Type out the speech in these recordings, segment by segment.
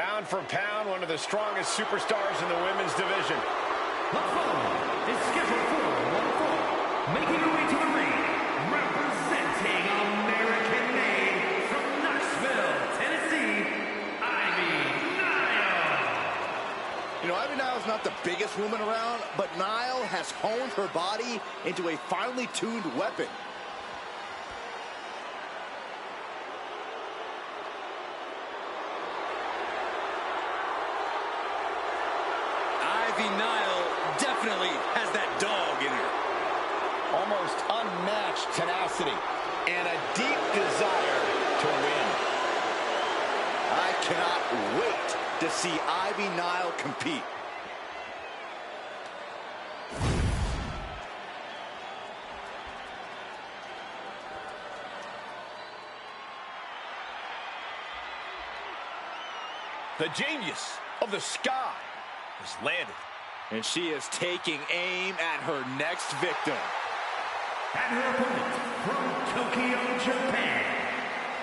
Pound for pound, one of the strongest superstars in the women's division. The following is scheduled for one fall, making her way to the ring, representing American-made from Knoxville, Tennessee, Ivy Nile. You know, Ivy Nile's not the biggest woman around, but Nile has honed her body into a finely tuned weapon. Ivy Nile definitely has that dog in her. Almost unmatched tenacity and a deep desire to win. I cannot wait to see Ivy Nile compete. The genius of the sky has landed. And she is taking aim at her next victim. And her opponent from Tokyo, Japan,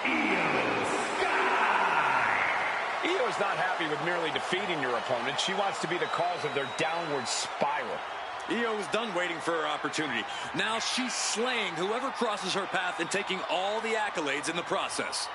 Io Sky. Io is not happy with merely defeating your opponent. She wants to be the cause of their downward spiral. Io is done waiting for her opportunity. Now she's slaying whoever crosses her path and taking all the accolades in the process.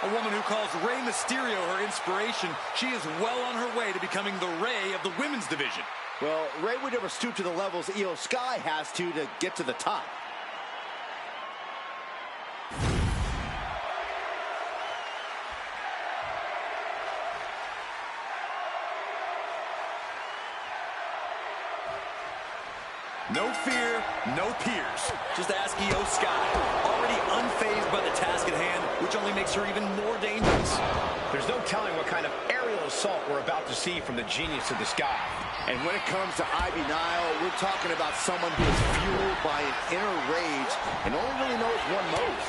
A woman who calls Rey Mysterio her inspiration. She is well on her way to becoming the Rey of the women's division. Well, Rey would never stoop to the levels Io Sky has to get to the top. No fear, no peers. Just ask Io Sky. Already unfazed by the task at hand, which only makes her even more dangerous. There's no telling what kind of aerial assault we're about to see from the genius of the sky. And when it comes to Ivy Nile, we're talking about someone who is fueled by an inner rage and only really knows one move: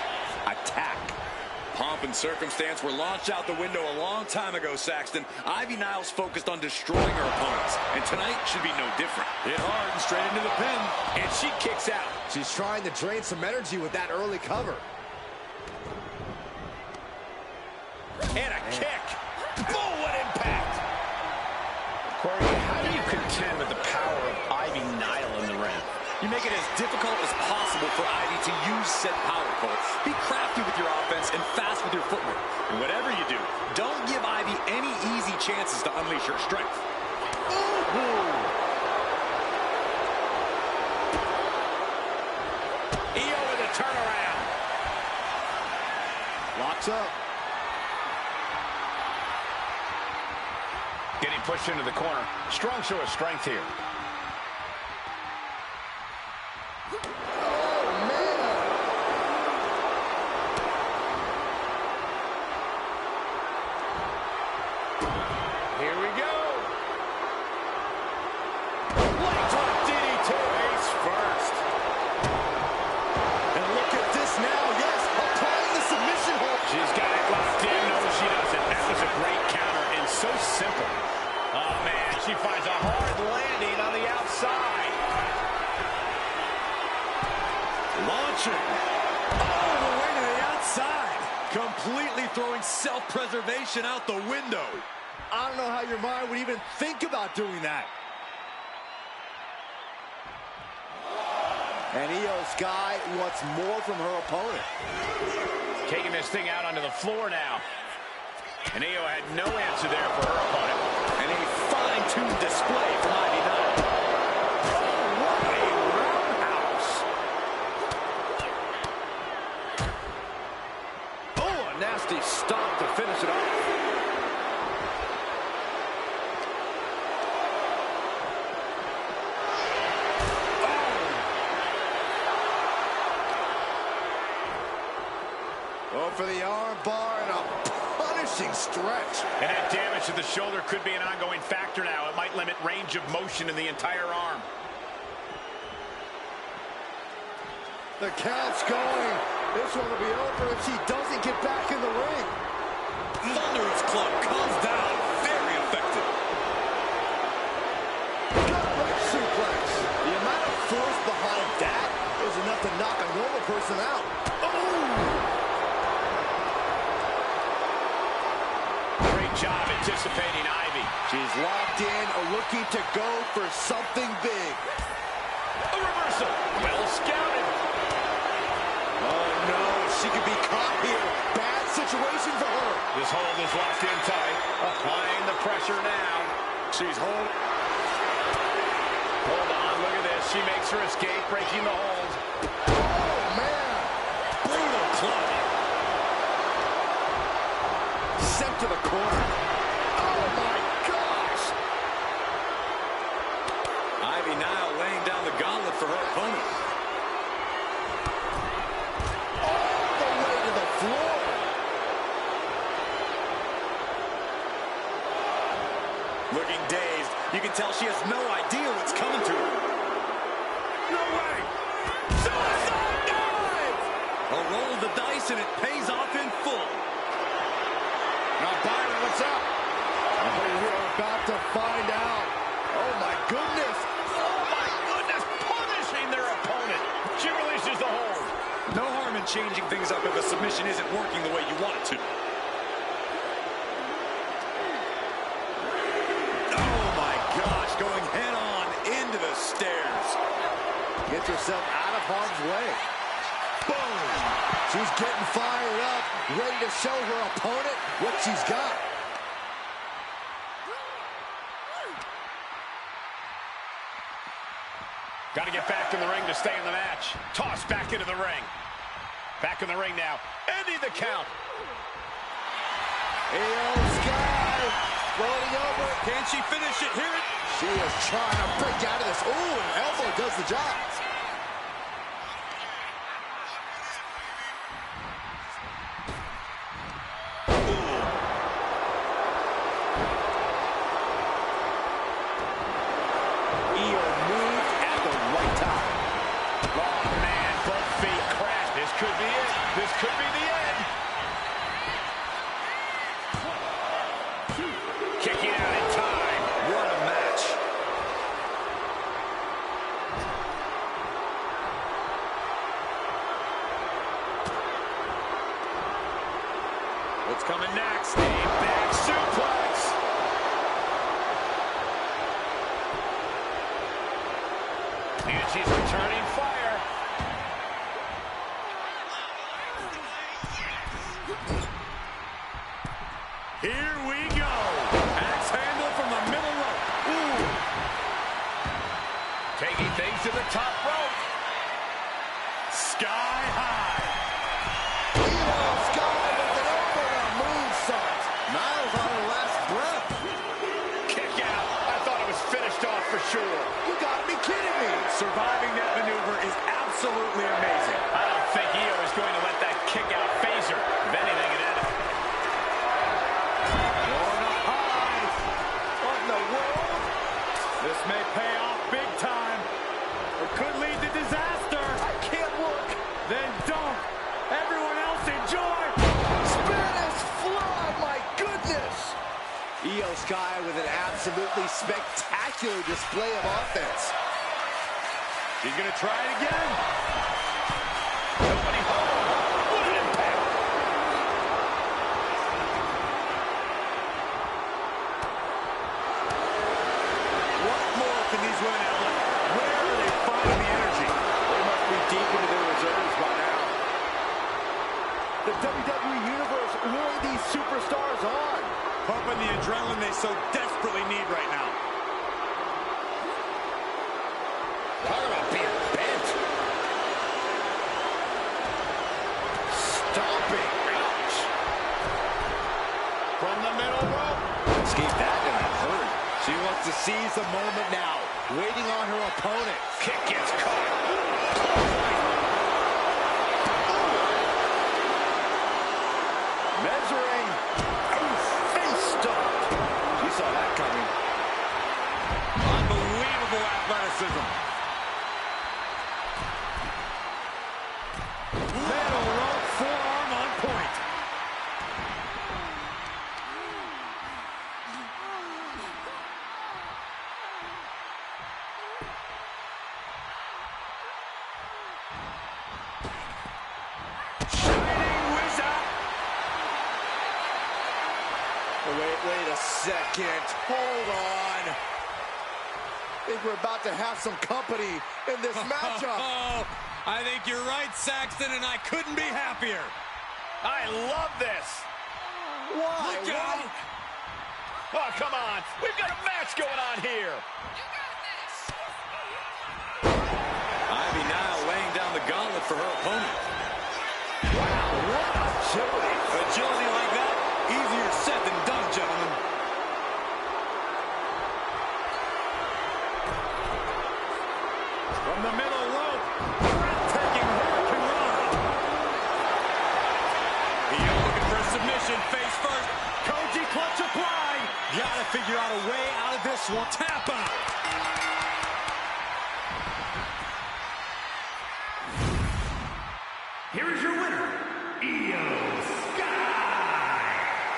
attack. Pomp and circumstance were launched out the window a long time ago, Saxton. Ivy Nile's focused on destroying her opponents, and tonight should be no different. Hit hard and straight into the pin, and she kicks out. She's trying to drain some energy with that early cover. And a kick. Boom, what impact. Corey, how do you contend with the power of Ivy Nile in the ring? You make it as difficult as possible for Ivy to use said power, Cole. Be crafty with your offense and fast with your footwork. And whatever you do, don't give Ivy any easy chances to unleash her strength. Io with a turnaround. Locks up. Getting pushed into the corner. Strong show of strength here. Here we go. Leg drop DDT. Face first. And look at this now. Yes, applying the submission hold. She's got it locked in. No, she doesn't. That was a great counter and so simple. Oh, man, she finds a hard landing on the outside. Launching. All the way to the outside. Completely throwing self-preservation out the window. I don't know how your mind would even think about doing that. And Io Sky wants more from her opponent. Taking this thing out onto the floor now. And Io had no answer there for her opponent. And a fine-tuned display from Ivy Nile. Oh, what a roundhouse. Oh, a nasty stop to finish it off. Oh, for the arm bar and a punishing stretch. And that damage to the shoulder could be an ongoing factor now. It might limit range of motion in the entire arm. The count's going. This one will be over if she doesn't get back in the ring. Thunderous club comes down. Very effective. Gut-wrench suplex. The amount of force behind that is enough to knock a normal person out. Great job anticipating Ivy. She's locked in, looking to go for something big. A reversal. Well scouted. Oh, no. She could be caught here. Bad situation for her. This hold is locked in tight. Applying the pressure now. She's holding. Hold on. Look at this. She makes her escape, breaking the hold. Oh, man. Brutal club. Sent to the corner. Oh, my gosh. Ivy Nile laying down the gauntlet for her opponent. All the way to the floor. Looking dazed. You can tell she has no idea what's coming to her. No way. Suicide dive. A roll of the dice and it pays off in full. Now, Byron, what's up? Oh, we're about to find out. Oh, my goodness. Oh, my goodness. Punishing their opponent. She releases the hold. No harm in changing things up if a submission isn't working the way you want it to. Oh, my gosh. Going head on into the stairs. Gets herself out of harm's way. Boom. She's getting fired up, ready to show her opponent what she's got. Got to get back in the ring to stay in the match. Toss back into the ring. Back in the ring now. Ending the count. Io Sky floating over. Can she finish it? Hear it. She is trying to break out of this. Ooh, an elbow does the job. Io moved at the right time. Oh, man. Both feet crash. This could be it. This could be the end. Kicking out in time. What a match. What's coming next? A back suplex. And she's returning fire. Here we go. Axe handle from the middle rope. Ooh. Taking things to the top rope. Sky high. Io Sky with an open moonsault. Niles on her last breath. Kick out. I thought it was finished off for sure. You gotta be kidding me. Surviving that maneuver is absolutely amazing. I don't think Io is going to let that kick out phase her. If anything, it ended. Going up high. What in the world? This may pay off big time. Or could lead to disaster. I can't look. Then don't. Everyone else enjoy. Spanish fly, my goodness. Io Sky with an absolutely spectacular display of offense. She's going to try it again. Nobody home. What an impact. What more can these women have left? Where are they finding the energy? They must be deep into their reserves by now. The WWE Universe luring these superstars on. Pumping the adrenaline they so desperately need right now. Talk about being bent. Stomping. Ouch. From the middle rope. Escape that in a hurry. She wants to seize the moment now, waiting on her opponent. Kick gets caught. Measuring. Face stop. She saw that coming. Unbelievable athleticism. Middle rope. second. Hold on. I think we're about to have some company in this matchup. I think you're right, Saxton, and I couldn't be happier. I love this. Why? Look out! Oh, come on. We've got a match going on here. Ivy Nile laying down the gauntlet for her opponent. Wow, what agility. Agility like that, easier said than done, gentlemen. From the middle rope, breathtaking Hurricane Rana. Io looking for a submission, face first. Koji clutch applied. Gotta figure out a way out of this one. Tap out. Here is your winner, Io Sky.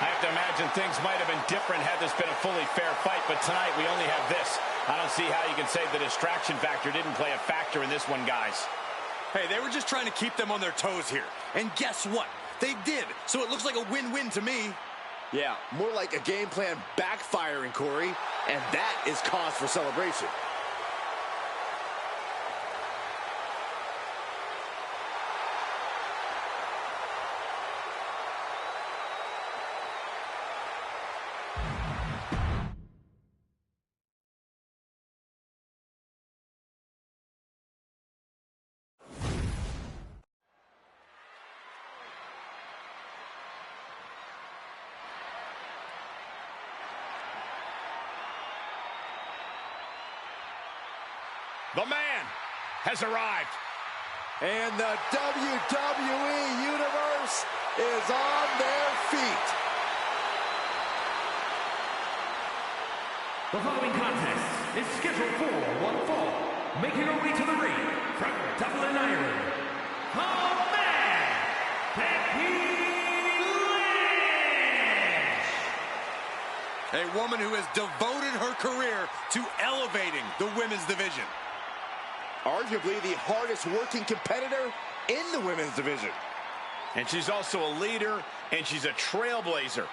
I have to imagine things might have been different had this been a fully fair fight, but tonight we only have this. I don't see how you can say the distraction factor didn't play a factor in this one, guys. Hey, they were just trying to keep them on their toes here. And guess what? They did. So it looks like a win-win to me. Yeah, more like a game plan backfiring, Corey, and that is cause for celebration. The man has arrived. And the WWE Universe is on their feet. The following contest is scheduled for one fall. Making her way to the ring from Dublin, Ireland, the man, Becky Lynch. A woman who has devoted her career to elevating the women's division. Arguably the hardest working competitor in the women's division. And she's also a leader, and she's a trailblazer.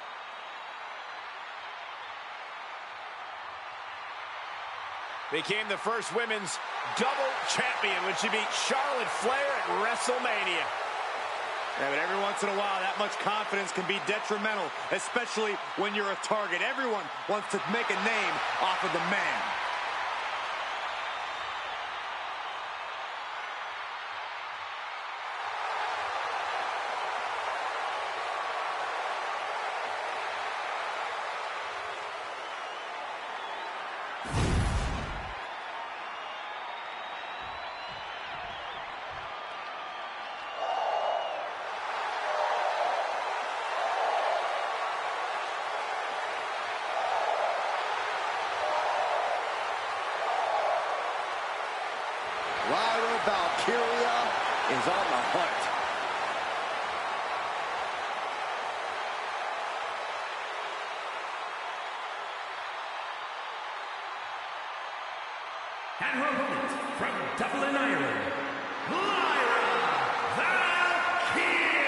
Became the first women's double champion when she beat Charlotte Flair at WrestleMania. Yeah, but every once in a while, that much confidence can be detrimental, especially when you're a target. Everyone wants to make a name off of the man. Lyra Valkyria is on the hunt. And her opponent from Dublin, Ireland, Lyra Valkyria.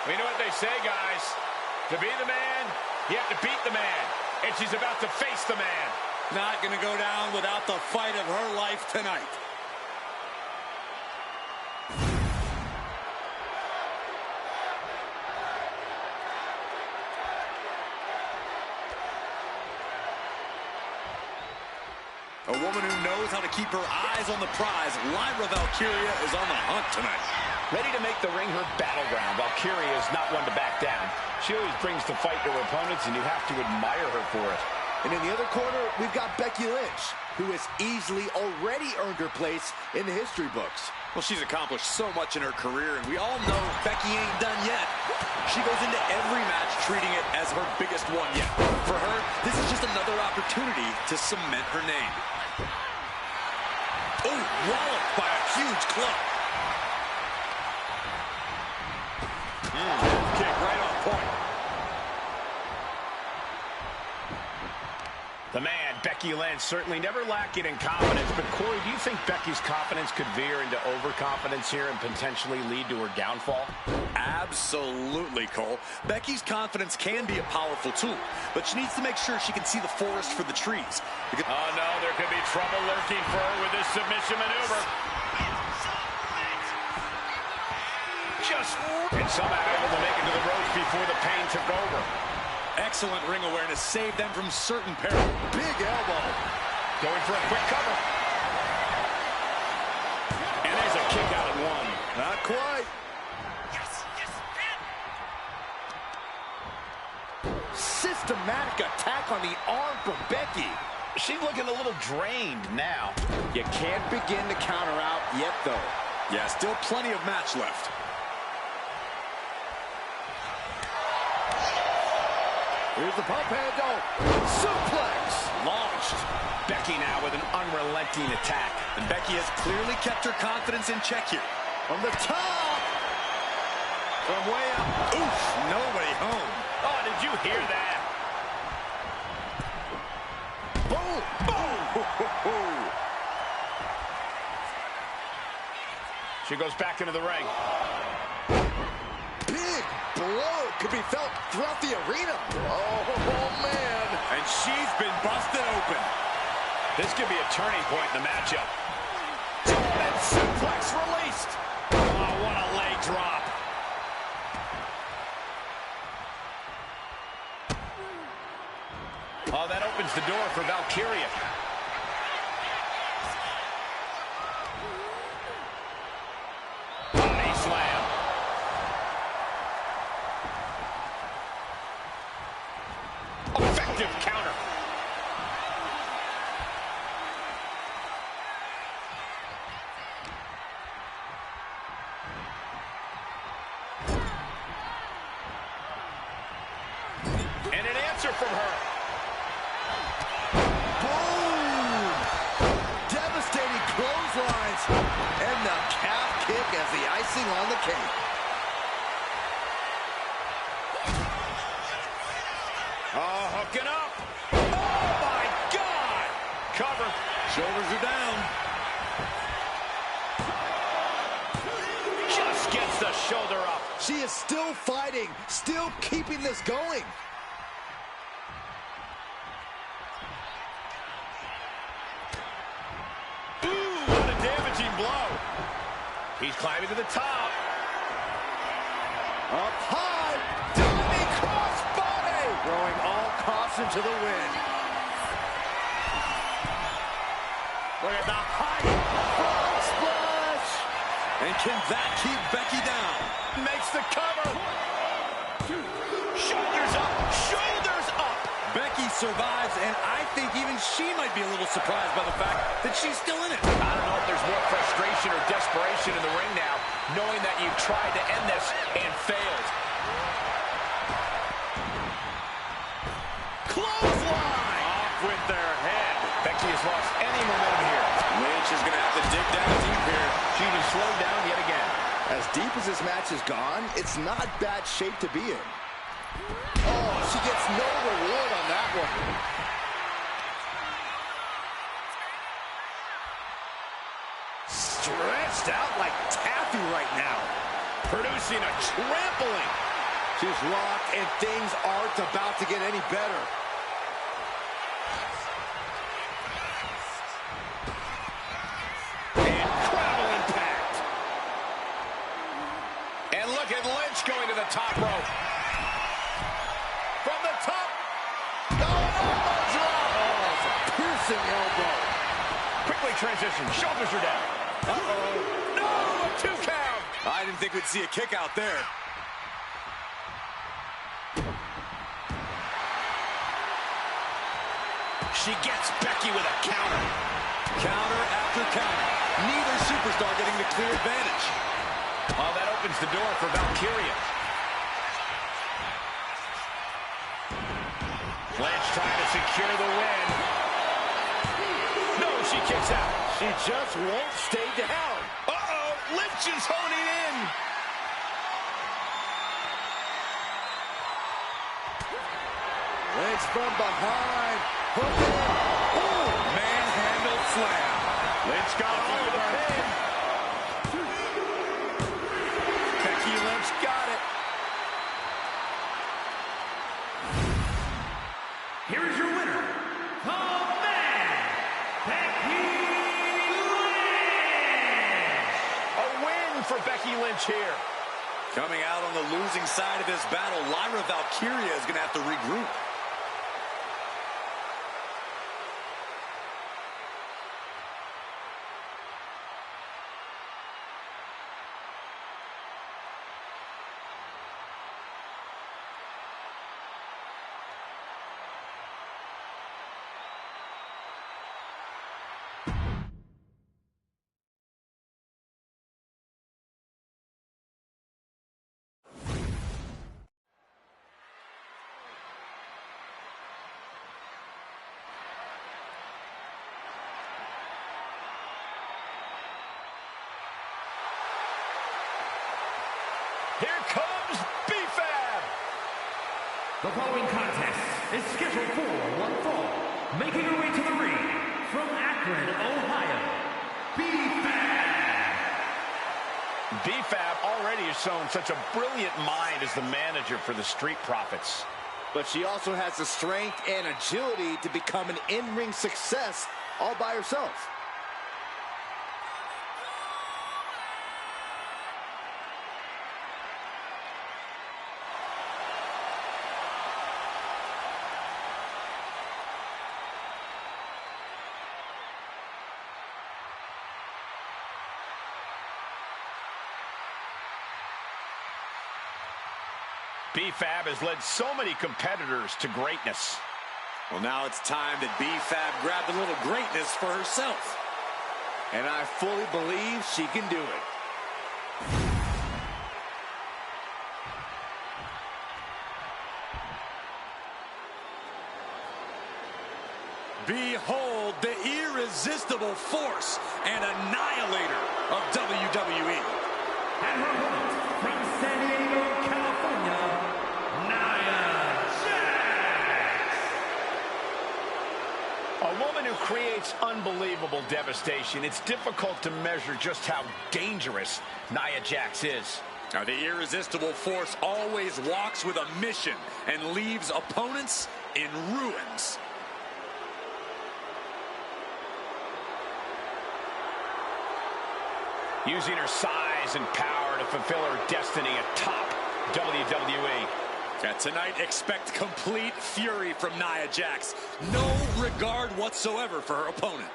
We know what they say, guys. To be the man, you have to beat the man. And she's about to face the man. Not going to go down without the fight of her life tonight. A woman who knows how to keep her eyes on the prize. Lyra Valkyria is on the hunt tonight. Ready to make the ring her battleground, Valkyria is not one to back down. She always brings the fight to her opponents, and you have to admire her for it. And in the other corner, we've got Becky Lynch, who has easily already earned her place in the history books. Well, she's accomplished so much in her career, and we all know Becky ain't done yet. She goes into every match treating it as her biggest one yet. For her, this is just another opportunity to cement her name. Oh, walloped by a huge club. Kick right on point. The man, Becky Lynch, certainly never lacking in confidence. But, Corey, do you think Becky's confidence could veer into overconfidence here and potentially lead to her downfall? Absolutely, Cole. Becky's confidence can be a powerful tool, but she needs to make sure she can see the forest for the trees. Oh, no, there could be trouble lurking for her with this submission maneuver. And somehow able to make it to the ropes before the pain took over. Excellent ring awareness saved them from certain peril. Big elbow. Going for a quick cover. And there's a kick out at one. Not quite. Systematic attack on the arm from Becky. She's looking a little drained now. You can't begin to counter out yet, though. Yeah, still plenty of match left. Here's the pump handle. Suplex. Launched. Becky now with an unrelenting attack. And Becky has clearly kept her confidence in check here. From the top. From way up. Oof, nobody home. Oh, did you hear that? Boom. Boom. She goes back into the ring. Big blow could be felt throughout the arena. Oh, man. And she's been busted open. This could be a turning point in the matchup. And suplex released. Oh, what a leg drop. Oh, that opens the door for Valkyria. Body slam. Effective counter. And an answer from her. Boom! Devastating clotheslines. And the calf kick as the icing on the cake. Oh, hooking up. Oh, my God. Cover. Shoulders are down. Just gets the shoulder up. She is still fighting, still keeping this going. Ooh, what a damaging blow. He's climbing to the top. Up high, diving crossbody, throwing all caution to the wind. Look at the height. Frog splash. And can that keep Becky down? Makes the cover. Shoulders up. Shoulders up. Becky survives, and I think even she might be a little surprised by the fact that she's still in it. I don't know if there's more frustration or desperation in the ring now, knowing that you've tried to end this and failed. Clothesline. Off with their head. Becky has lost any momentum here. Lynch is going to have to dig down deep here. She even slowed down yet again. As deep as this match has gone, it's not bad shape to be in. Oh, she gets no reward on that one. Stretched out like taffy right now. Producing a trampling. She's locked, and things aren't about to get any better. Incredible impact. And look at Lynch going to the top rope. From the top. Elbow drop. Oh, it's a piercing elbow. Quickly transition. Shoulders are down. Uh-oh. No, a 2 count. I didn't think we'd see a kick out there. She gets Becky with a counter. Counter after counter. Neither superstar getting the clear advantage. Oh, that opens the door for Valkyria. Lynch trying to secure the win. No, she kicks out. She just won't stay down. Uh-oh, Lynch is honing in. Lynch from behind. Hook in. Oh, manhandle slam. Lynch got all of the pin. Becky Lynch got it. Here is your winner, the man, Becky Lynch. A win for Becky Lynch here. Coming out on the losing side of this battle, Lyra Valkyria is going to have to regroup. Here comes PPV. The following contest is scheduled for one fall. Making her way to the ring from Akron, Ohio, PPV already has shown such a brilliant mind as the manager for the Street Profits. But she also has the strength and agility to become an in-ring success all by herself. PPV has led so many competitors to greatness. Well, now it's time that PPV grabbed a little greatness for herself. And I fully believe she can do it. Behold the irresistible force and annihilator of WWE. And her opponent from San Diego, California, Nia Jax. A woman who creates unbelievable devastation. It's difficult to measure just how dangerous Nia Jax is. Now, the irresistible force always walks with a mission and leaves opponents in ruins. Using her size and power to fulfill her destiny atop WWE. Tonight, expect complete fury from Nia Jax. No regard whatsoever for her opponent.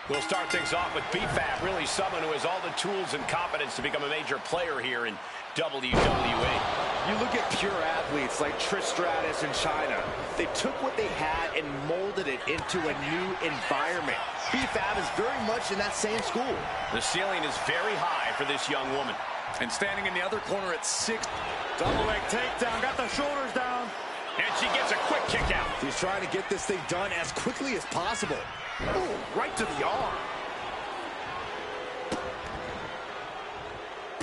We'll start things off with PPV, really someone who has all the tools and competence to become a major player here in WWE. You look at pure athletes like Trish Stratus and Chyna. They took what they had and molded it into a new environment. PPV is very much in that same school. The ceiling is very high for this young woman. And standing in the other corner at 6. Double leg takedown, got the shoulders down. And she gets a quick kick out. She's trying to get this thing done as quickly as possible. Ooh, right to the arm.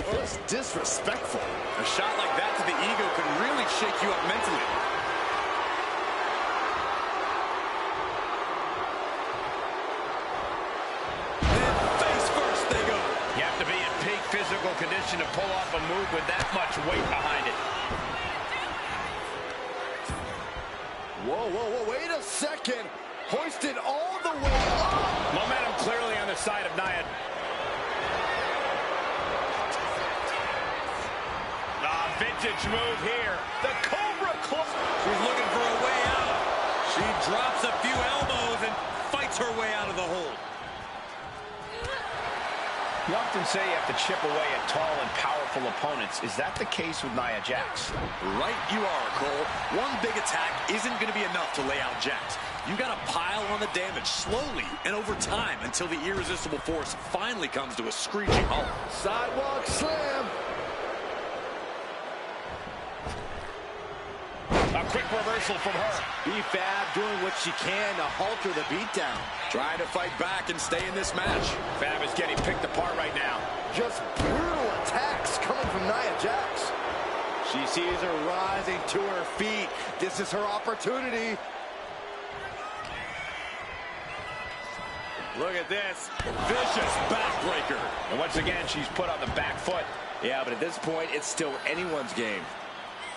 Oh, it's disrespectful. A shot like that to the ego can really shake you up mentally. And face first they go. You have to be in peak physical condition to pull off a move with that much weight behind it. Whoa, whoa, whoa, wait a second. Hoisted all the way up. Momentum clearly on the side of Nia. Vintage move here. The Cobra Clutch. She's looking for a way out. She drops a few elbows and fights her way out of the hold. You often say you have to chip away at tall and powerful opponents. Is that the case with Nia Jax? Right you are, Cole. One big attack isn't going to be enough to lay out Jax. You got to pile on the damage slowly and over time until the irresistible force finally comes to a screeching halt. Sidewalk slam. A quick reversal from her. PPV doing what she can to halter the beatdown. Trying to fight back and stay in this match. Fab is getting picked apart right now. Just brutal attacks coming from Nia Jax. She sees her rising to her feet. This is her opportunity. Look at this. Vicious backbreaker. And once again, she's put on the back foot. Yeah, but at this point, it's still anyone's game.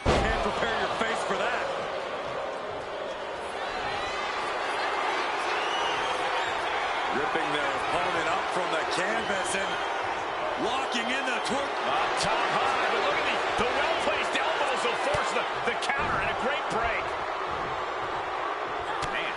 Can't prepare your face for that. Ripping their opponent up from the canvas and locking in the twerk. Up top high, but look at the well-placed elbows will force the counter and a great break. Man.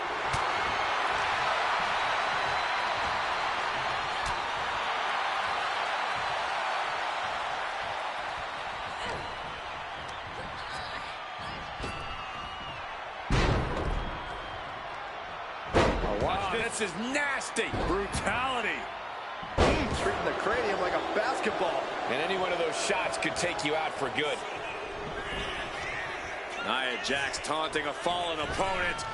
This is nasty. Brutality. Treating the cranium like a basketball. And any one of those shots could take you out for good. Nia Jax taunting a fallen opponent.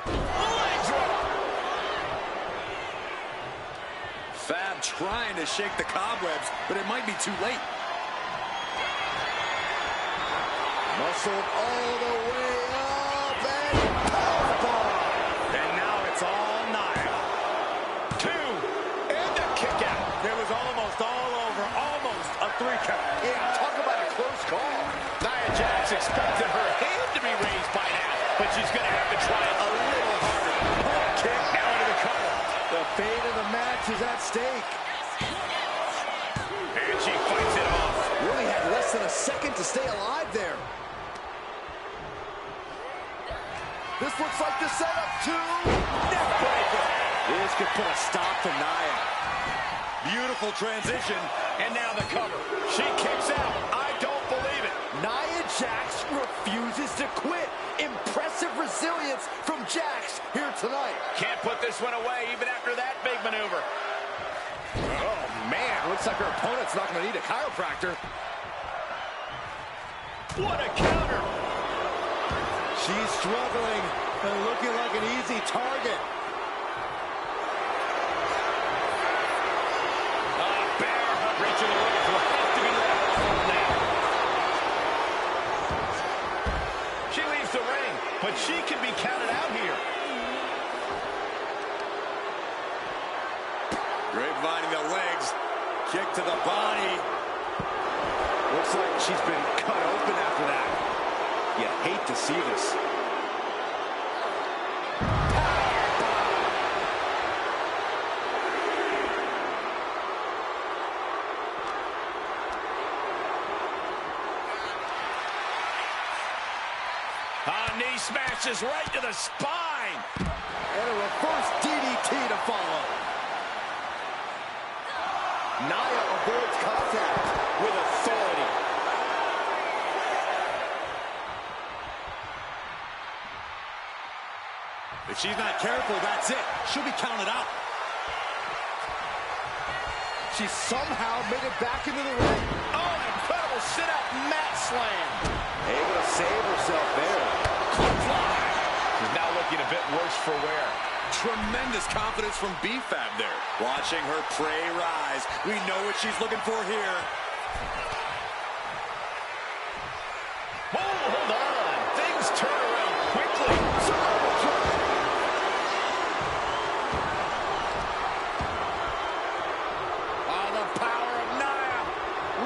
Leg drop. Fab trying to shake the cobwebs, but it might be too late. Muscled all the way up and powerbomb. And now it's all Nia. 2, and a kick out. It was almost all over, almost a 3 count. Yeah, talk about a close call. Nia Jax expected her hand to be raised by now, but she's going to have to try it a little harder. Pull kick now into the cover. The fate of the match is at stake. And she fights it off. Really had less than a second to stay alive there. This looks like the setup to neckbreaker. This could put a stop to Nia. Beautiful transition. And now the cover. She kicks out. I don't believe it. Nia Jax refuses to quit. Impressive resilience from Jax here tonight. Can't put this one away even after that big maneuver. Oh, man. Looks like her opponent's not going to need a chiropractor. What a counter. She's struggling and looking like an easy target. Bear reaching the ropes will have to be let off now. She leaves the ring, but she can be counted out here. Grapevining the legs. Kick to the body. Looks like she's been cut open after that. You hate to see this. Knee smashes right to the spine. And a reverse DDT to follow. Nia avoids contact with authority. If she's not careful, that's it. She'll be counted out. She somehow made it back into the ring. Oh, an incredible sit-up mat slam. Able to save herself there. She's now looking a bit worse for wear. Tremendous confidence from B-Fab there. Watching her prey rise. We know what she's looking for here. Oh, hold on. Things turn around quickly. Oh, the power of Nia.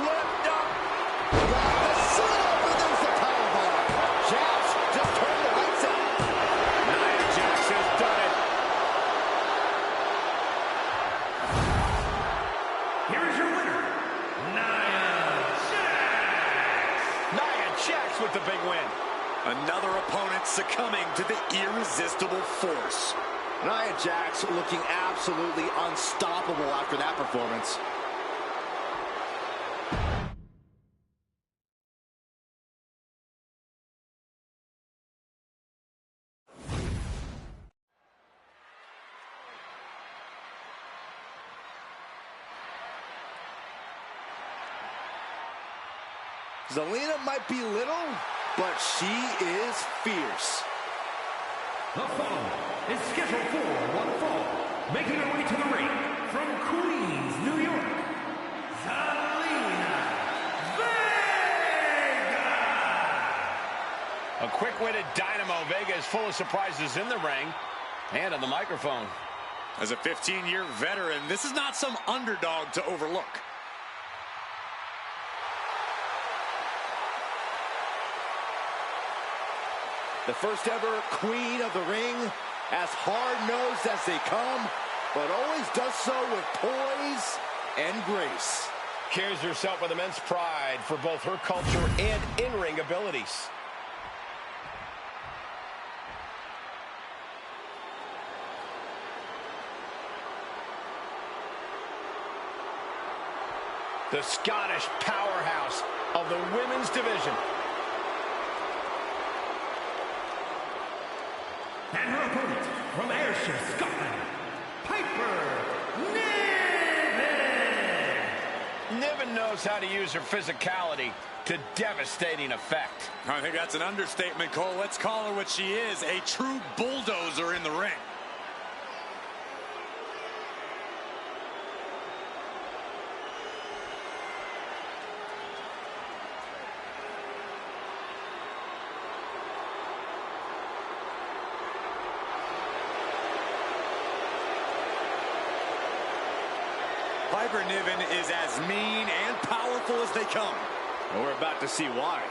Lift up. Got the sit-up, and there's the powerbomb. Jax just turned the lights out. Nia Jax has done it. Here is your winner, Nia Jax. Nia Jax with the big win. Another opponent succumbing to the irresistible force. Nia Jax looking absolutely unstoppable after that performance. Zelina might be little, but she is fierce. The following is scheduled for one fall. Making her way to the ring from Queens, New York, Zelina Vega. A quick-witted dynamo. Vega is full of surprises in the ring and on the microphone. As a 15-year veteran, this is not some underdog to overlook. The first ever queen of the ring, as hard-nosed as they come, but always does so with poise and grace. Carries herself with immense pride for both her culture and in-ring abilities. The Scottish powerhouse of the women's division. And her opponent from Ayrshire, Scotland, Piper Niven. Niven knows how to use her physicality to devastating effect. I think that's an understatement, Cole. Let's call her what she is, a true bulldozer in the ring. Piper Niven is as mean and powerful as they come. And we're about to see why.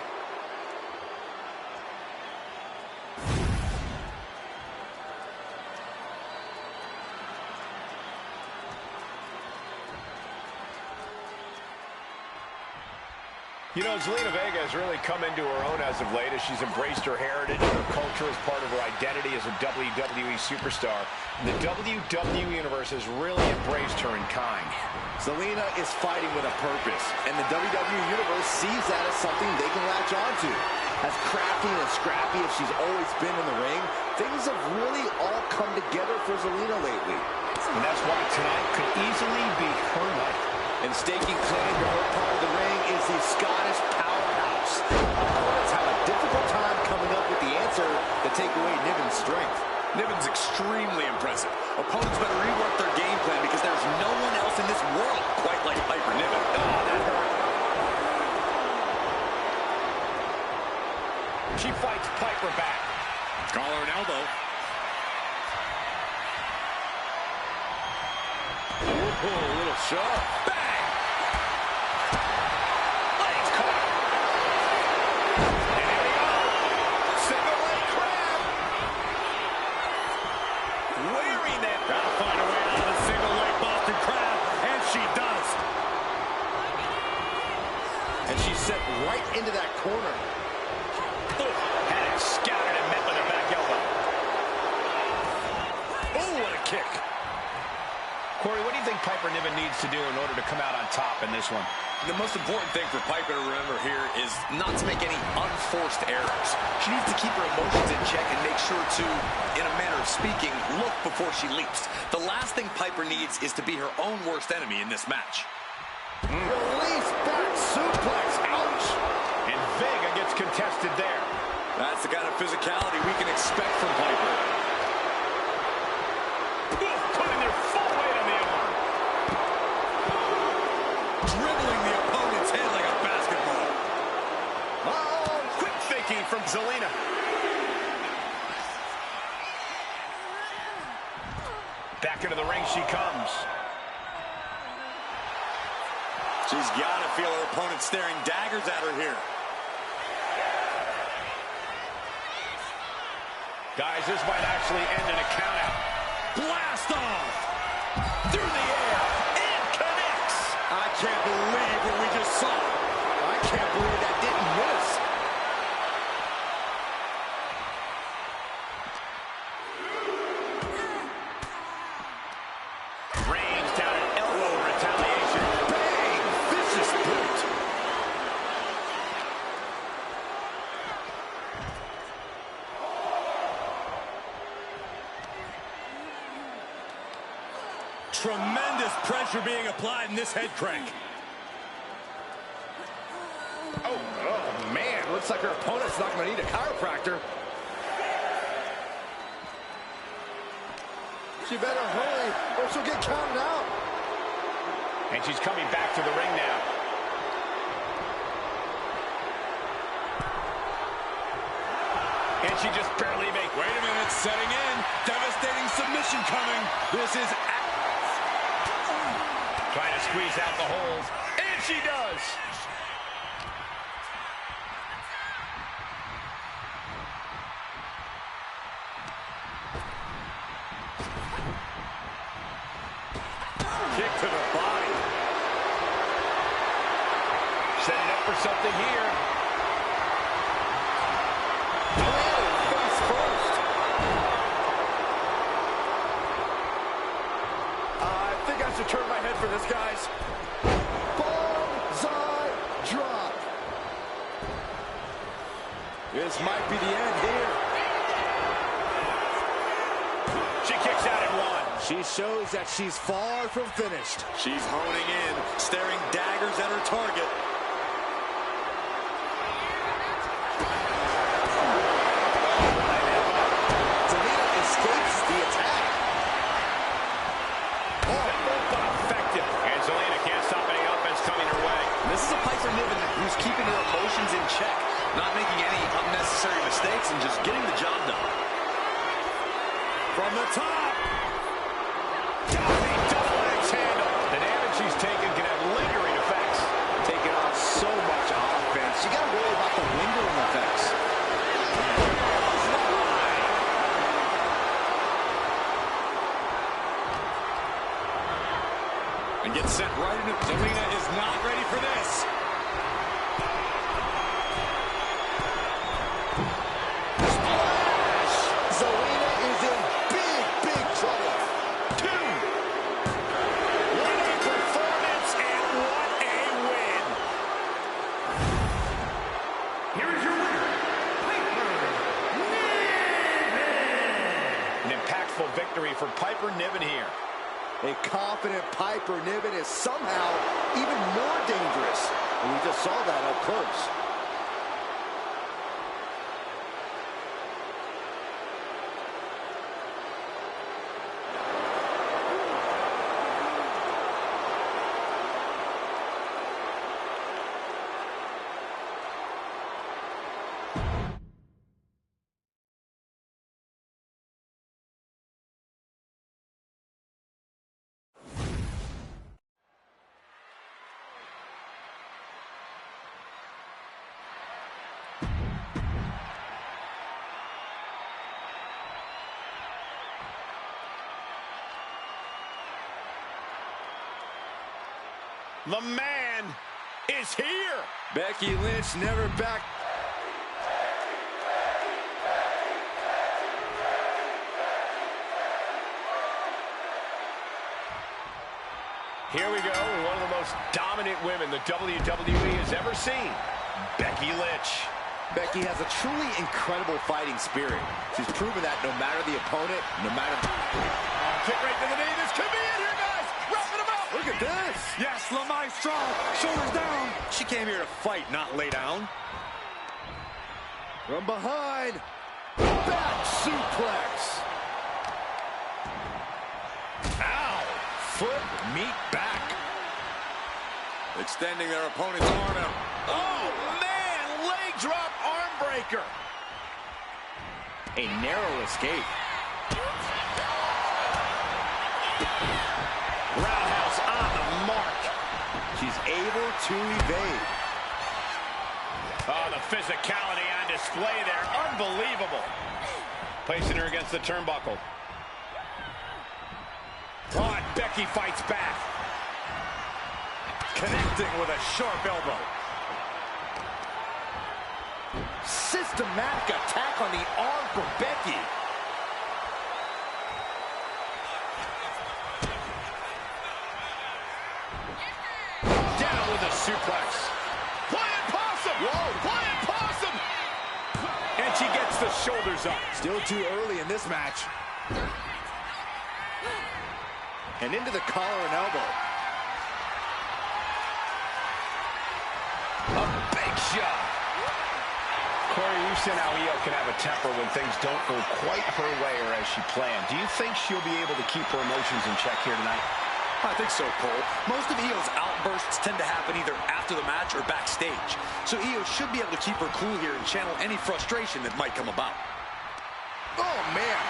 You know, Zelina Vega has really come into her own as of late as she's embraced her heritage and her culture as part of her identity as a WWE superstar. The WWE Universe has really embraced her in kind. Zelina is fighting with a purpose, and the WWE Universe sees that as something they can latch onto. As crafty and scrappy as she's always been in the ring, things have really all come together for Zelina lately. And that's why tonight could easily be her night. And staking claim to her part of the ring is the Scottish powerhouse. Opponents have a difficult time coming up with the answer to take away Niven's strength. Niven's extremely impressive. Opponents better rework their game plan because there's no one else in this world quite like Piper Niven. Oh, that hurt. She fights Piper back. Collar and elbow. Ooh, a little shove. Bang! Legs caught. And here we go. Single leg crab. Wearing that. Gotta find a way out of the single leg Boston Crab, and she does. And she's set right into that corner. Had it scouted and met with a back elbow. Oh, what a kick. Corey, what do you think Piper Niven needs to do in order to come out on top in this one? The most important thing for Piper to remember here is not to make any unforced errors. She needs to keep her emotions in check and make sure to, in a manner of speaking, look before she leaps. The last thing Piper needs is to be her own worst enemy in this match. Release back suplex. Ouch. And Vega gets contested there. That's the kind of physicality we can expect from Piper. Putting their full weight on the arm. Dribbling the opponent's head like a basketball. Oh, quick thinking from Zelina. Back into the ring she comes. She's got to feel her opponent staring daggers at her here. Guys, this might actually end in a countout. Blast off! Through the air, and connects! I can't believe what we just saw. I can't believe that didn't miss. Range down an elbow retaliation. Bang! Vicious boot. Tremendous pressure being applied in this head crank. Oh, man. Looks like her opponent's not going to need a chiropractor. She better hurry or she'll get counted out. And she's coming back to the ring now. And she just barely makes. Wait a minute, setting in. Devastating submission coming. This is trying to squeeze out the holes. And she does. Kick to the body. Setting up for something here. Face first. I think I should turn my head for this, guys. Bullseye drop. This might be the end here. She kicks out at one. She shows that she's far from finished. she's honing in, staring daggers at her target. Zelina escapes the attack. Simple but effective. And Zelina can't stop any offense coming her way. This is a Piper Niven who's keeping her emotions in check, not making any unnecessary mistakes and just getting the job done. From the top. Double axe handle. The damage she's taken can have lingering effects. Taking off so much offense. You got to worry about the lingering effects. And gets sent right into. Zelina is not ready for this. Splash! Zelina is in big, big trouble. Two. What a performance and what a win. Here is your winner, Piper Niven. An impactful victory for Piper Niven here. A confident Piper Niven is somehow even more dangerous. And we just saw that up close. The man is here. Becky Lynch never back. Here we go, one of the most dominant women the WWE has ever seen, Becky Lynch. Becky has a truly incredible fighting spirit. She's proven that no matter the opponent, no matter... Kick right to the knee. This could be it here, guys. Wrapping him up. Look at this. Yes, La Maestra, shoulders down. She came here to fight, not lay down. From behind. Back suplex. Ow. Foot meet back. Extending their opponent's arm out. Oh, man. Leg drop arm breaker. A narrow escape. Roundhouse on the mark. She's able to evade. Oh, the physicality on display there. Unbelievable. Placing her against the turnbuckle. Oh, and Becky fights back. Connecting with a sharp elbow. Systematic attack on the arm from Becky. Down with a suplex. Flying possum! Whoa. Flying possum! And she gets the shoulders up. Still too early in this match. And into the collar and elbow. A big Corey, you've seen how Io can have a temper when things don't go quite her way or as she planned. Do you think she'll be able to keep her emotions in check here tonight? I think so, Cole. Most of Io's outbursts tend to happen either after the match or backstage. So Io should be able to keep her cool here and channel any frustration that might come about. Oh, man.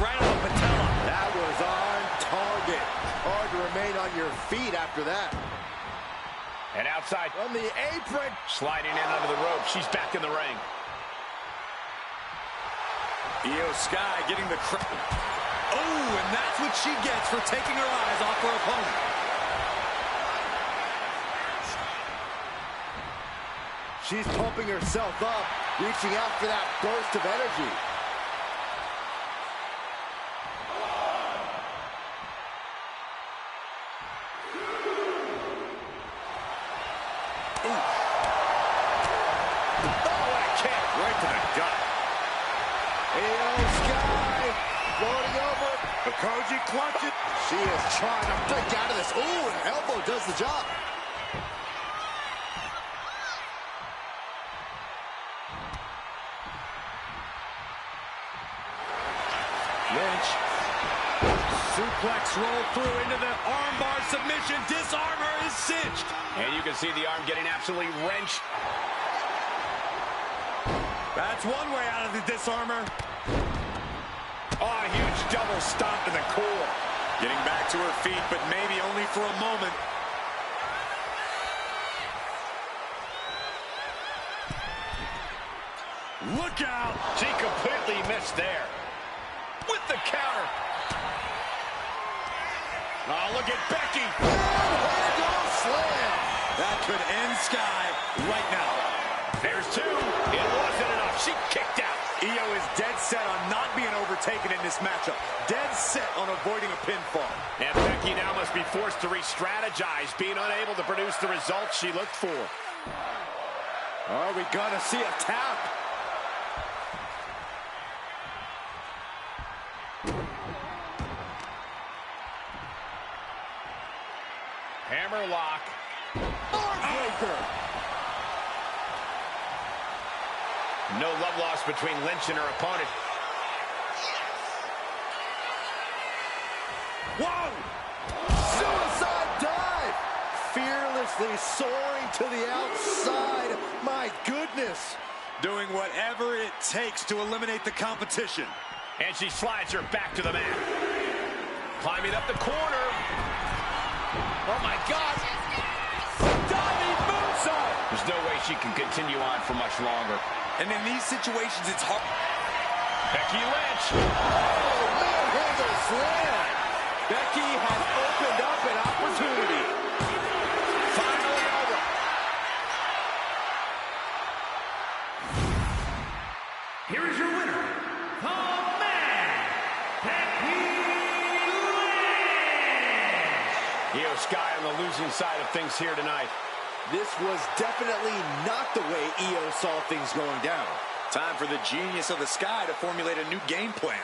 Right on the patella. That was on target. Hard to remain on your feet after that. And outside On the apron. sliding in under the rope. She's back in the ring. Io Sky getting the oh, and that's what she gets for taking her eyes off her opponent. She's pumping herself up, reaching out for that burst of energy. Oh, what a kick. Right to the gut. Io Sky floating over. The Koji clutches. She is trying to break out of this. Ooh, an elbow does the job. Lynch. Suplex roll through into the armbar submission. Disarm her is cinched. And you can see the arm getting absolutely wrenched. That's one way out of the disarmor. Oh, a huge double stomp to the core. Getting back to her feet, but maybe only for a moment. Look out! She completely missed there. With the counter. Oh, look at Becky. Slam. That could end Sky right now. There's two. It wasn't enough. She kicked out. Io is dead set on not being overtaken in this matchup. Dead set on avoiding a pinfall. And Becky now must be forced to re-strategize, being unable to produce the results she looked for. Are we gonna see a tap? Hammerlock. Heartbreaker. No love lost between Lynch and her opponent. Whoa! Suicide dive! Fearlessly soaring to the outside. My goodness. Doing whatever it takes to eliminate the competition. And she slides her back to the mat. Climbing up the corner. Oh, my God. Diving moonsault. There's no way she can continue on for much longer. And in these situations, it's hard. Becky Lynch. Oh, manhandle slam. Becky has opened up an opportunity. Finally over. Here is your winner, the man, Becky Lynch. Io Sky on the losing side of things here tonight. This was definitely not the way Io saw things going down. Time for the genius of the Sky to formulate a new game plan.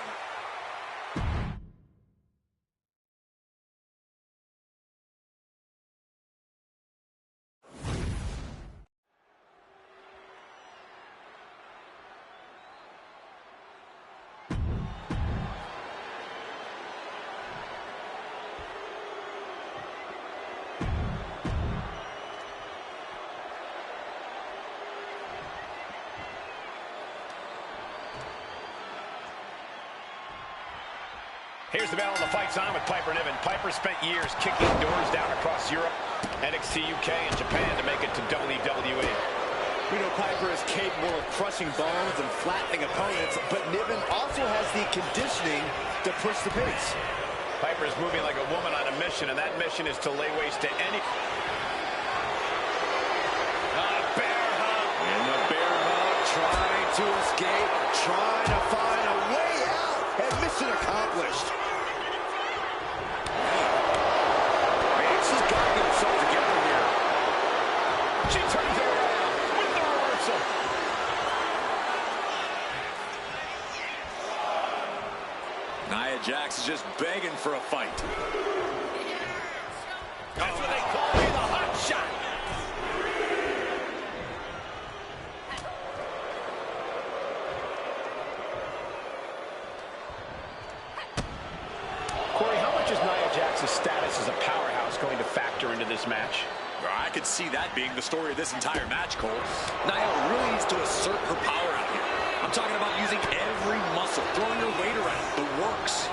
Here's the battle of the fights on with Piper Niven. Piper spent years kicking doors down across Europe, NXT UK, and Japan to make it to WWE. We know Piper is capable of crushing bones and flattening opponents, but Niven also has the conditioning to push the pace. Piper is moving like a woman on a mission, and that mission is to lay waste to any... bear hug. In the bear hug, trying to escape, trying to find a way out, and mission accomplished. Man, she's got to get herself together here. She turns it around with the reversal. Nia Jax is just begging for a fight. That's what they call me, the hot shot. Corey, how much is Nia Jax's status as a powerhouse going to factor into this match? I could see that being the story of this entire match, Cole. Nia really needs to assert her power out here. I'm talking about using every muscle, throwing her weight around, the works.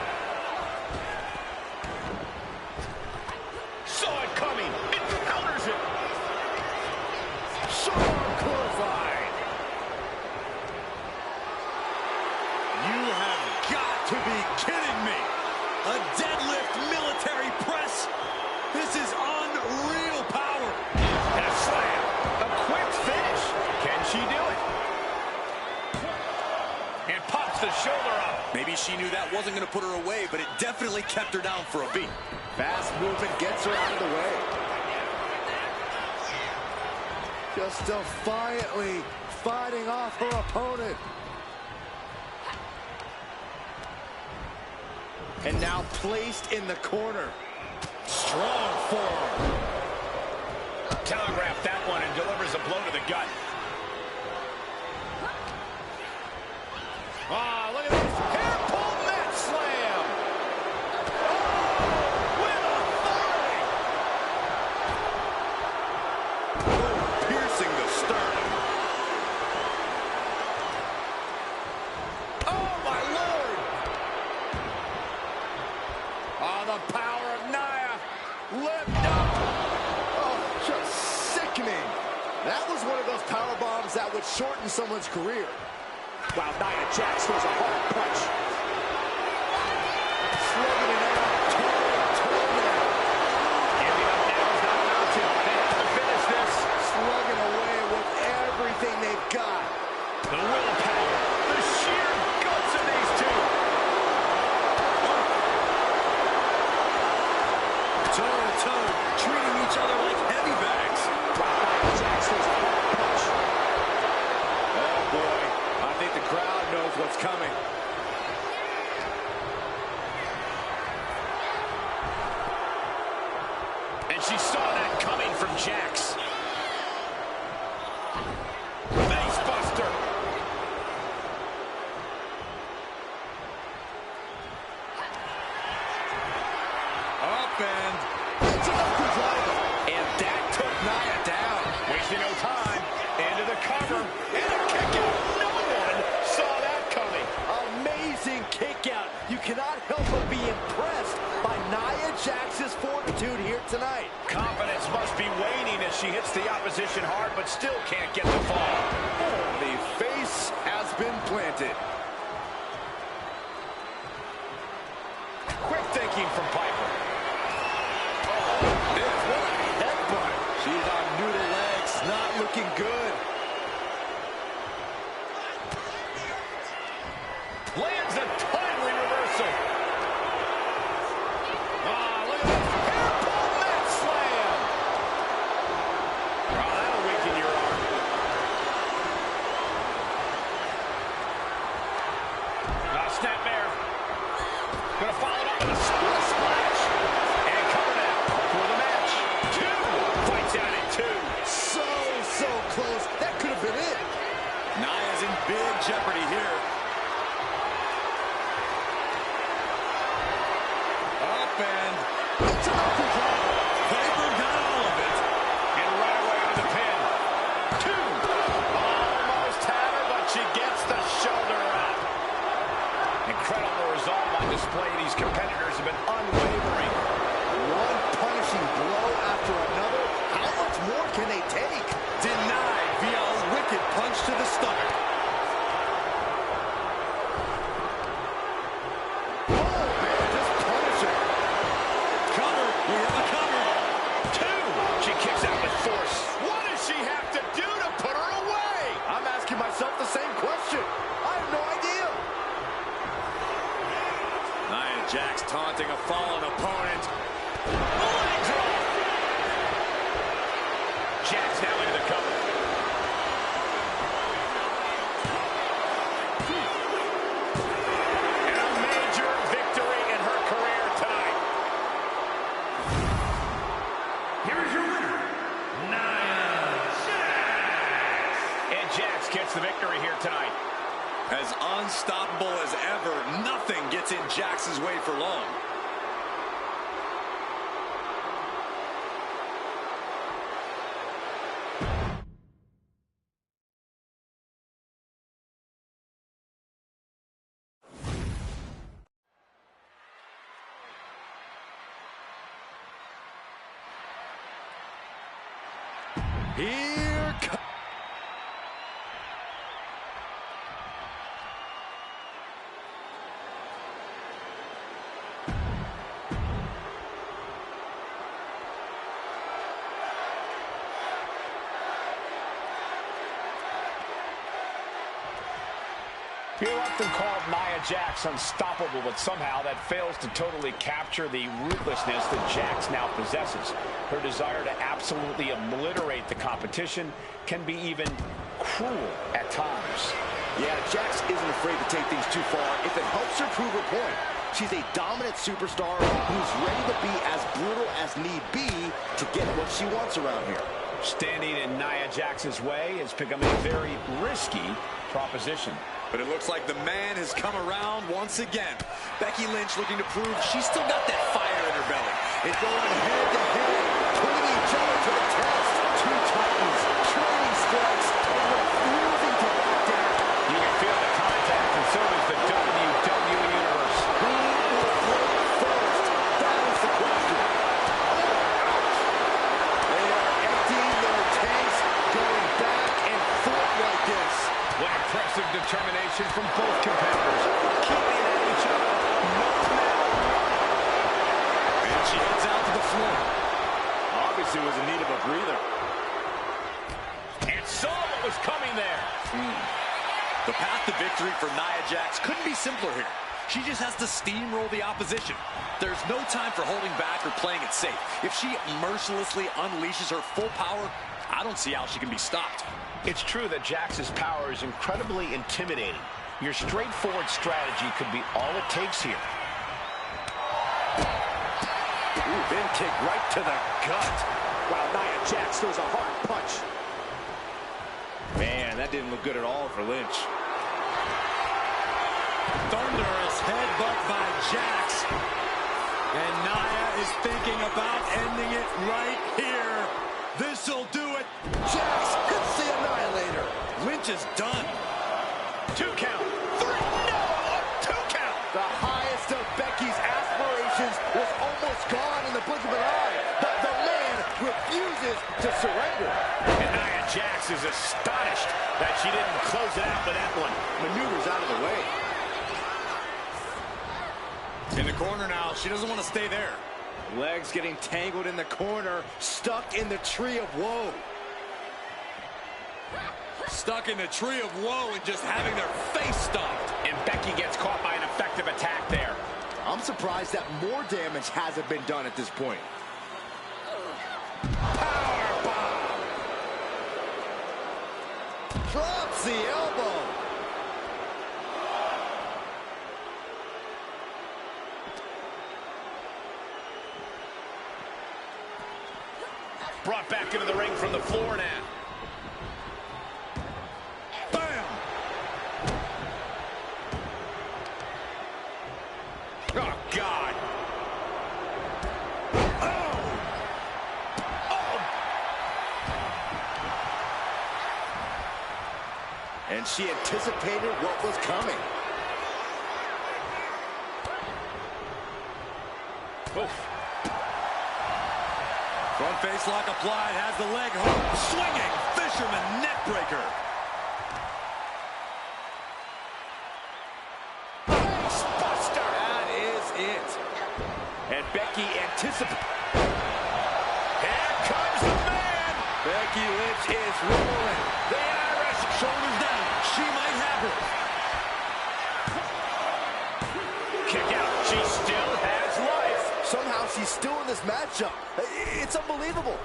Saw it coming. It counters it. Sharp clothesline. You have got to be kidding me. A deadlift military press. This is unreal power. And a slam. A quick finish. Can she do it? And pops the shoulder up. Maybe she knew that wasn't going to put her away, but it definitely kept her down for a beat. Fast movement gets her out of the way. Just defiantly fighting off her opponent. And now placed in the corner. Strong forearm. Telegraphed that one and delivers a blow to the gut. Ah, look at this. Hair pull mat slam. Oh, with authority. Piercing the sternum. Oh, my Lord. Oh, the power of Nia. Lift up. Oh, just sickening. That was one of those power bombs that would shorten someone's career. Wow, Nia Jax throws a hard punch. Slugging it out, toe now. Giving up now is not an option. They have to finish this. Slugging away with everything they've got. The willpower, the sheer guts of these two. Toe-to-toe, treating each other like heavy bags. Wow, Nia Jax throws a hard punch. Oh, boy. I think the crowd knows what's coming. And she saw that coming from Jax. Face buster. Up and... And that took Nia down. Wasting no time. Into the cover. And a kick out. No one saw that coming. Amazing kick out. You cannot help but be impressed by Nia Jax's fortitude here tonight. Confidence must be waning as she hits the opposition hard, but still can't get the fall. The face has been planted. Quick thinking from Piper. What a headbutt. She's on noodle legs, not looking good. Lands a timely reversal. Ah, look at this. Hair pull mat slam. Oh, that'll weaken your arm. Snapmare. Gonna follow it up with a splash. And coming out for the match. 2. Fights out at 2. So close. That could have been it. Nia's in big jeopardy here. Up and... Piper got all of it. And right away on the pin. 2. Almost had her, but she gets the shoulder up. Incredible resolve on display. These competitors have been unwavering. One punishing blow after another. How much more can they take? Denied via a wicked punch to the stomach. Oh, man, just punishing. Cover. We have a cover. 2. She kicks out with force. What does she have to do to put her away? I'm asking myself the same question. I have no idea. Nia Jax taunting a fallen opponent. Leg drop. Jax now into the cover. And a major victory in her career tonight. as ever, nothing gets in Jax's way for long. Here comes. You're often called Nia Jax unstoppable, but somehow that fails to totally capture the ruthlessness that Jax now possesses. Her desire to absolutely obliterate the competition can be even cruel at times. Yeah, Jax isn't afraid to take things too far if it helps her prove her point. She's a dominant superstar who's ready to be as brutal as need be to get what she wants around here. Standing in Nia Jax's way has become a very risky proposition. But it looks like the man has come around once again. Becky Lynch looking to prove she's still got that fire in her belly. It's going head to head, putting each other to the test. Two titans, trading strikes, and refusing to back down. You can feel the contact, and so does the WWE Universe. Who will break first? That is the question. They are emptying their tanks, going back and forth like this. What impressive determination from both competitors, keeping at each other. And she heads out to the floor. Obviously was in need of a breather. And saw what was coming there. The path to victory for Nia Jax couldn't be simpler here. She just has to steamroll the opposition. There's no time for holding back or playing it safe. If she mercilessly unleashes her full power, I don't see how she can be stopped. It's true that Jax's power is incredibly intimidating. Your straightforward strategy could be all it takes here. Ooh, bin kick right to the gut. Wow, Nia Jax throws a hard punch. Man, that didn't look good at all for Lynch. Thunderous headbutt by Jax. And Nia is thinking about ending it right here. This'll do it. Jax hits the Annihilator. Lynch is done. 2 count. 3, no, a 2 count. The highest of Becky's aspirations was almost gone in the blink of an eye. But the man refuses to surrender. And Nia Jax is astonished that she didn't close it out with that one. Maneuvers out of the way. In the corner now, she doesn't want to stay there. Legs getting tangled in the corner, stuck in the tree of woe. Stuck in the tree of woe and just having their face stomped. And Becky gets caught by an effective attack there. I'm surprised that more damage hasn't been done at this point. Powerbomb! Drops the elbow. Brought back into the ring from the floor now. Bam! Oh, God. Oh! Oh! And she anticipated what was coming. Oof. Front face lock applied, has the leg hook, swinging, fisherman neck breaker. Face buster. That is it. And Becky anticipates. Here comes the man. Becky Lynch is rolling. The Irish, shoulders down, she might have her. Kick out. She still has life. Somehow she's still in this matchup. It's unbelievable.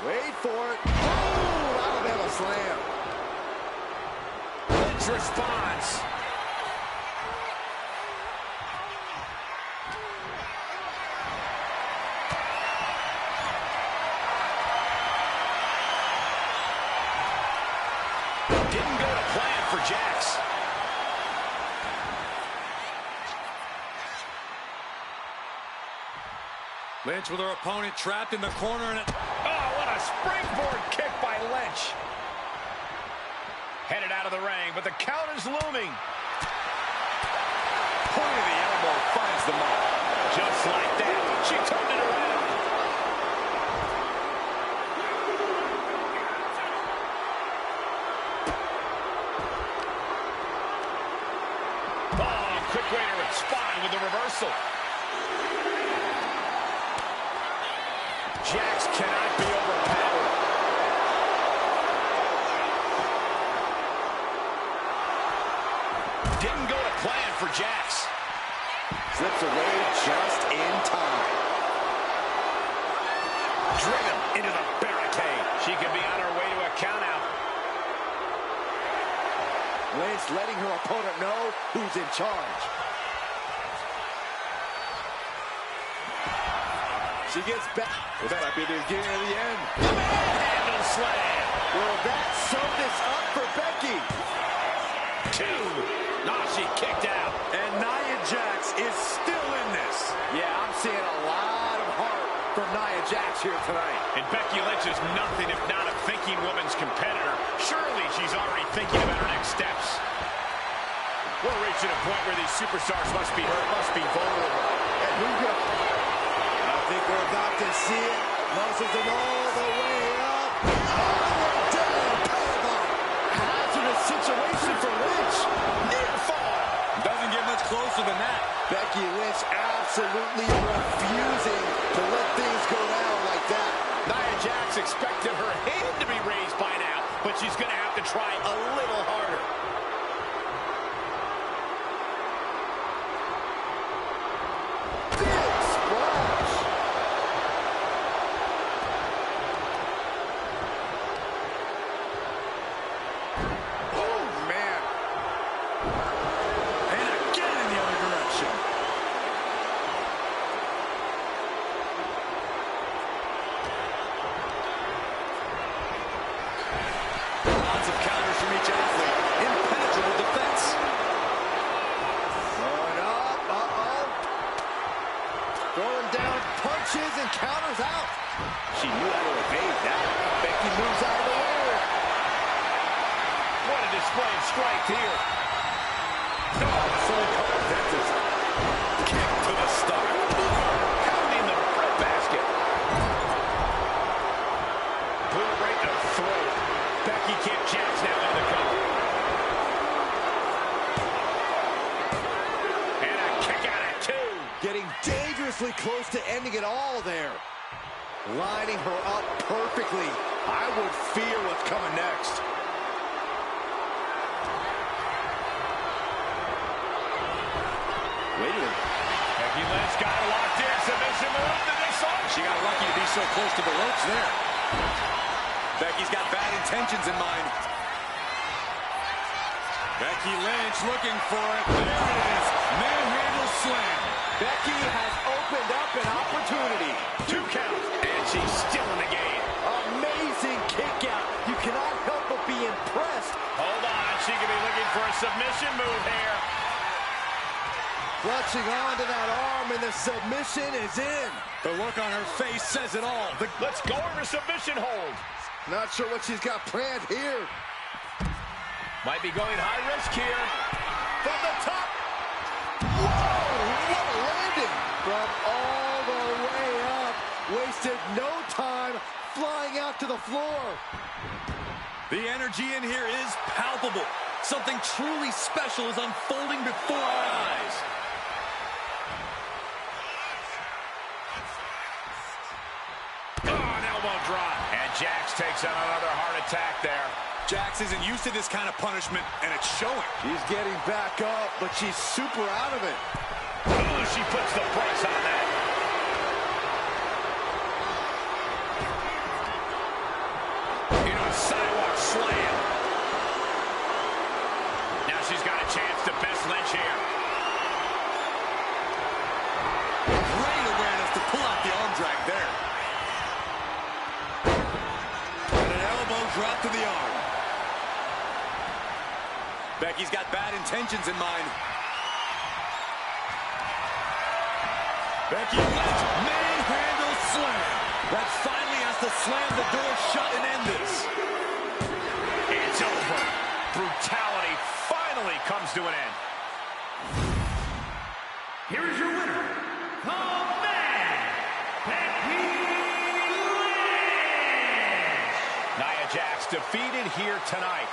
Wait for it. Boom! Alabama slam. Lynch responds. Didn't go to plan for Jax. Lynch with her opponent trapped in the corner. And oh, what a springboard kick by Lynch. Headed out of the ring, but the count is looming. Point of the elbow finds the mark. Just like that, she turned it around. Oh, quick way to respond with the reversal. Jax cannot be overpowered. Didn't go to plan for Jax. Slips away just in time. Driven into the barricade. She could be on her way to a countout. Lynch letting her opponent know who's in charge. She gets back. This might be the beginning of the end. Handle slam. Will that sew this up for Becky? 2. Now she kicked out. And Nia Jax is still in this. Yeah, I'm seeing a lot of heart from Nia Jax here tonight. And Becky Lynch is nothing if not a thinking woman's competitor. Surely she's already thinking about her next steps. We're reaching a point where these superstars must be hurt, must be vulnerable. And who goes? I think we're about to see it. Muscles them all the way up. Oh, down, powerbomb. Hazardous situation for Lynch. Near fall. Doesn't get much closer than that. Becky Lynch absolutely refusing to let things go down like that. Nia Jax expected her hand to be raised by now, but she's going to have to try a little harder. Big splash. Oh, man. And again in the other direction. Lots of counters from each athlete. Impenetrable defense. Going up, throwing down punches and counters out. She knew how to evade that. Becky moves out of the way. What a display of strength here. So dentist. Kick to the stomach. Pounding the breadbasket. Boot right to the throat. Becky kicked Jax now into the cover. And a kick out at 2. Getting dangerously close to ending it all there. Lining her up perfectly. I would fear what's coming next. Wait a minute. Becky Lynch got her locked in. Submission move to this one. She got lucky to be so close to the ropes there. Becky's got bad intentions in mind. Becky Lynch looking for it. There it is. Manhandle slam. Becky has opened up an opportunity. 2 counts. And she's still in the game. Amazing kick out. You cannot help but be impressed. Hold on. She could be looking for a submission move here. Clutching onto that arm, and the submission is in. The look on her face says it all. Let's go over submission hold. Not sure what she's got planned here. Might be going high risk here. From the top. Whoa, what a landing. From all the way up. Wasted no time flying out to the floor. The energy in here is palpable. Something truly special is unfolding before our eyes. Drop. And Jax takes on another heart attack there. Jax isn't used to this kind of punishment, and it's showing. She's getting back up, but she's super out of it. Oh, she puts the price on that. Into a sidewalk slam. Now she's got a chance to best Lynch here. Great awareness to pull out the arm drag there. Drop to the arm. Becky's got bad intentions in mind. Becky Lynch, manhandle slam. That finally has to slam the door shut and end this. It's over. Brutality finally comes to an end. Here is your winner, the man, Becky Lynch. Nia Jax defeated here tonight.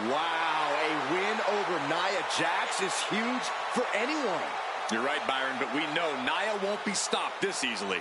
Wow, a win over Nia Jax is huge for anyone. You're right, Byron, but we know Nia won't be stopped this easily.